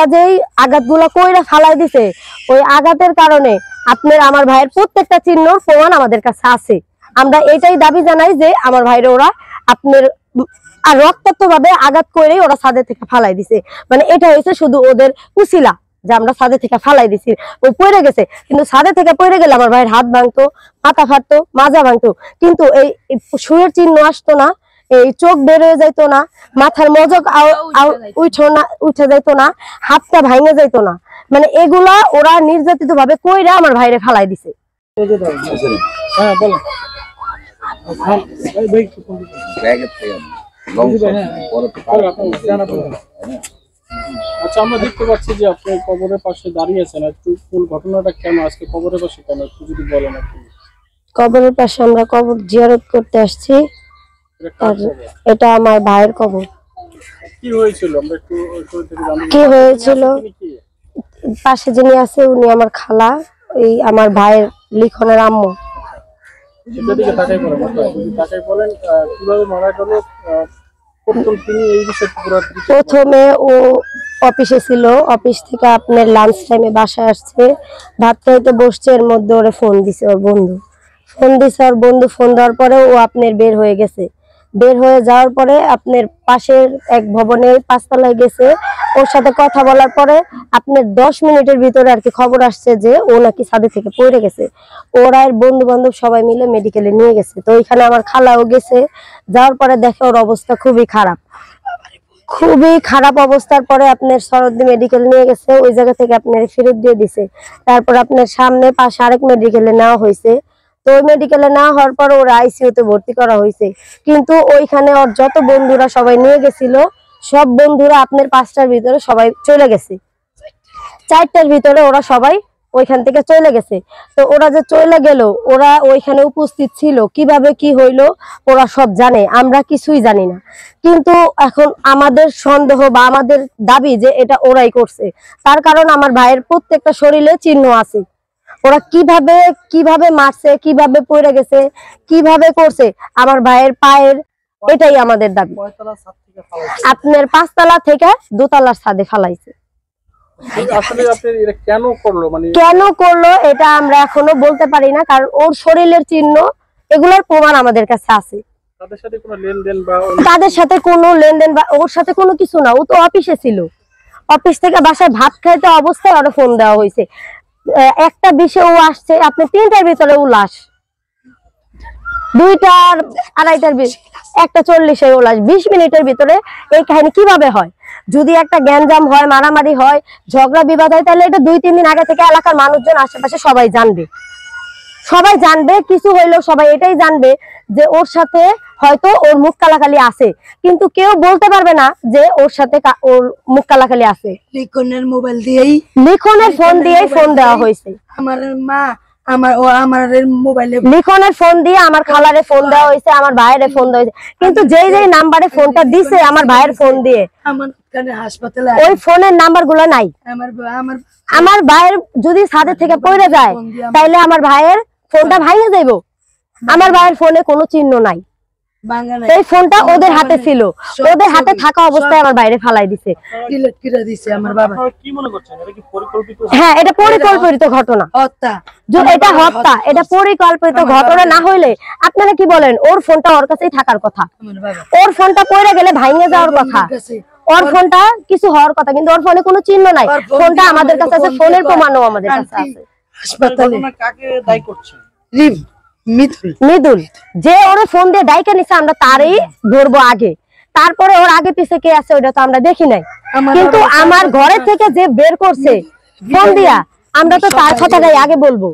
ওরা যেই আঘাতগুলো কইরা ফালাই দিছে ওই আঘাতের কারণে আপনার আমার ভাইয়ের প্রত্যেকটা চিহ্ন প্রমাণ আমাদের কাছে আছে। আমরা এটাই দাবি জানাই যে আমার ভাইরে ওরা আপনার আর রক্তাক্ত ভাবে আঘাত করে ওরা ছাদের থেকে ফালাই দিছে। মানে এটা হয়েছে শুধু ওদের উছিলা যে আমরা ছাদের থেকে ফালাই দিছি, ওই পড়ে গেছে। কিন্তু ছাদের থেকে পড়ে গেলে আমার ভাইয়ের হাত ভাঙতো, মাথা ফাটতো, মাজা ভাঙতো, কিন্তু এই শুয়ের চিহ্ন আসতো না, এই চোখ বের হয়ে যাইতো না, মাথার মজক উঠে যাইতো না, হাতটা ভাঙে যাইতো না। মানে এগুলা ওরা নির্যাতিত ভাবে কইরা আমার ভাইরে ফালাই দিছে। আচ্ছা, আমরা দেখতে পাচ্ছি যে আপনি কবরের পাশে দাঁড়িয়ে আছেন, একটু ফুল ঘটনাটা কেন আজকে কবরের পাশে কেন একটু যদি বলেন। আপনি কবরের পাশে আমরা কবর জিয়ারত করতে আসছি। এটা আমার ভাইয়ের কবর। কি হয়েছিল আমরা একটু জানতে কি হয়েছিল, পাশে যিনি আছে উনি আমার খালা, এই আমার ভাইয়ের লিখনের আম্মু। সেদিকে তাকাই বলেন, তাকাই বলেন কিভাবে মারা গেল। প্রথমে ও অফিসে ছিল, অফিস থেকে আপনার লাঞ্চ টাইমে বাসায় আসছে, ভাত খাইতে বসছে, এর মধ্যে ওরে ফোন দিছে ওর বন্ধু, ফোন দেওয়ার পরে ও আপনার বের হয়ে গেছে। বের হয়ে যাওয়ার পরে আপনার পাশের এক ভবনে 5 তলায় গেছে, ওর সাথে কথা বলার পরে আপনার 10 মিনিটের ভিতরে আর কি খবর আসছে যে ও নাকি ছাদে থেকে পড়ে গেছে। ওরা এর বন্ধু বান্ধব সবাই মিলে মেডিকেলে নিয়ে গেছে। তো ওইখানে আমার খালাও গেছে, যাওয়ার পরে দেখে ওর অবস্থা খুবই খারাপ অবস্থার পরে আপনার সরদি মেডিকেল নিয়ে গেছে, ওই জায়গা থেকে আপনার ফেরত দিয়ে দিছে। তারপর আপনার সামনে পাশে আরেক মেডিকেলে নেওয়া হয়েছে। তো ওই মেডিকেলে না হওয়ার পর ওর আইসিইউতে ভর্তি করা হয়েছে। কিন্তু ওইখানে ওর যত বন্ধুরা সবাই নিয়ে গেছিল, সব বন্ধুরা আপনার 5টার ভিতরে সবাই চলে গেছে, 4টার ভিতরে ওরা সবাই ওইখান থেকে চলে গেছে। তো ওরা যে চলে গেল, ওরা ওইখানে উপস্থিত ছিল, কিভাবে কি হইলো ওরা সব জানে, আমরা কিছুই জানি না। কিন্তু এখন আমাদের সন্দেহ বা আমাদের দাবি যে এটা ওরাই করছে, তার কারণ আমার ভাইয়ের প্রত্যেকটা শরীরে চিহ্ন আছে। ওরা কিভাবে মারছে, কিভাবে পড়ে গেছে, কিভাবে করছে আমার ভাইয়ের পায়ের, এটাই আমাদের দাবি। আপনার 5 তলা থেকে 2 তলার ছাদে ফালাইছে। কেন করলো এটা আমরা এখনো বলতে পারি না, কারণ ওর শরীরের চিহ্ন এগুলোর প্রমাণ আমাদের কাছে আছে। তাদের সাথে কোনো লেনদেন বা ওর সাথে কোনো কিছু না, ও তো অফিসে ছিল, অফিস থেকে বাসায় ভাত খাইতে অবস্থায় ওরা ফোন দেওয়া হয়েছে। 1টা 20-এ ও আসছে, আপনি 3টার ভিতরে ও লাশ, 2টার 2:30-টার 1টা 40-এ ও লাশ। 20 মিনিটের ভিতরে এই কাহিনী কিভাবে হয়? যদি একটা গ্যাঞ্জাম হয়, মারামারি হয়, ঝগড়া বিবাদ হয়, তাহলে এটা 2-3 দিন আগে থেকে এলাকার মানুষজন আশেপাশে সবাই জানবে, কিছু হইলেও সবাই এটাই জানবে যে ওর সাথে হয়তো ওর মুখ কালাকালি আছে, কিন্তু কেউ বলতে পারবে না যে ওর সাথে ওর মুখ কালাকালি আছে। লিখনের ফোন দিয়েই ফোন দেওয়া হয়েছে। আমার মোবাইলে লিখনের ফোন দিয়ে আমার খালারে ফোন দেওয়া হয়েছে, আমার ভাইয়ের ফোন দেওয়া হয়েছে, কিন্তু যেই নাম্বারে ফোনটা দিছে আমার ভাইয়ের ফোন দিয়ে, আমার হাসপাতালে ওই ফোনের নাম্বার গুলো নাই। আমার ভাইয়ের যদি ছাদের থেকে পড়ে যায় তাইলে আমার ভাইয়ের ফোনটা ভাঙে যাইব। আমার ভাইয়ের ফোনে কোনো চিহ্ন নাই, এই ফোনটা ওদের হাতে ছিল, ওদের হাতে থাকা অবস্থায় আমার বাইরে ফালাই দিছে। হ্যাঁ, এটা পরিকল্পিত ঘটনা, এটা হত্যা, এটা পরিকল্পিত ঘটনা না হইলে আপনারা কি বলেন? ওর ফোনটা ওর কাছেই থাকার কথা, ওর ফোনটা পড়ে গেলে ভাঙে যাওয়ার কথা, ওর ফোনটা কিছু হওয়ার কথা, কিন্তু ওর ফোনে কোনো চিহ্ন নাই। ফোনটা আমাদের কাছে আছে, ফোনের প্রমাণও আমাদের কাছে আছে। হাসপাতালে কাকে দায়ী করছেন? মৃদুল যে ওরে ফোন দিয়ে ডাইকা নিছে, আমরা তারই ধরবো আগে, তারপরে ওর আগে পিছে কে আছে ওটা তো আমরা দেখি নাই। কিন্তু আমার ঘরে থেকে যে বের করছে ফোন দিয়া, আমরা তো তার কথাটাই আগে বলবো,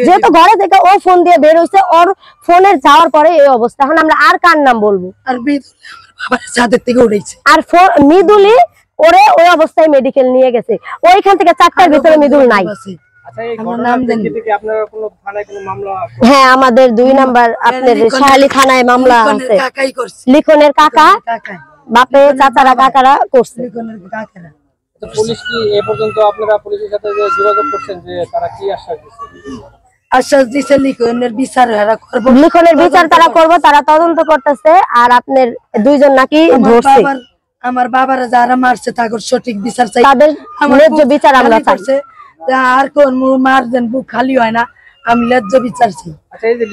যেহেতু ঘরে থেকে ও ফোন দিয়ে বের হইছে, ওর ফোনের যাওয়ার পরে এই অবস্থা। এখন আমরা আর কার নাম বলবো? আর মৃদুলই ওরে ওই অবস্থায় মেডিকেল নিয়ে গেছে, ওইখান থেকে 4টার ভিতরে মৃদুল নাই। হ্যাঁ, আমাদের 2 নাম্বার আপনার শাহালি থানায় মামলা আছে। লিখনের কাকা, বাপে চাচারা, কাকারা করছে। পুলিশ কি এ পর্যন্ত আপনারা পুলিশের সাথে যোগাযোগ করছেন যে তারা কি আশ্বাস দিছে? লিখনের বিচার তারা করবো, তারা তদন্ত করতেছে। আর আপনার 2জন নাকি ধরছে, আমার বাবারা যারা মারছে তাদের সঠিক বিচার চাই, তাদের ন্যায্য বিচার আমরা চাই। আর কোন মার দেন বুক খালি হয় না, আমি ন্যায্য বিচার চাই। আচ্ছা, এই যে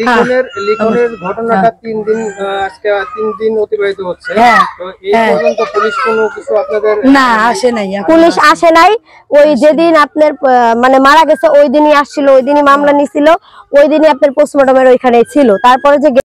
লিখনের ঘটনাটা 3 দিন আজকে 3 দিন অতিবাহিত হচ্ছে, তো এই পর্যন্ত পুলিশ কোনো কিছু আপনাদের না আসে নাই, পুলিশ আসে নাই। ওই যেদিন আপনার মানে মারা গেছে ওই দিনই আসছিল, ওই দিনই মামলা নিছিল, ওই দিনই আপনার পোস্টমর্টমের ওইখানে ছিল। তারপরে যে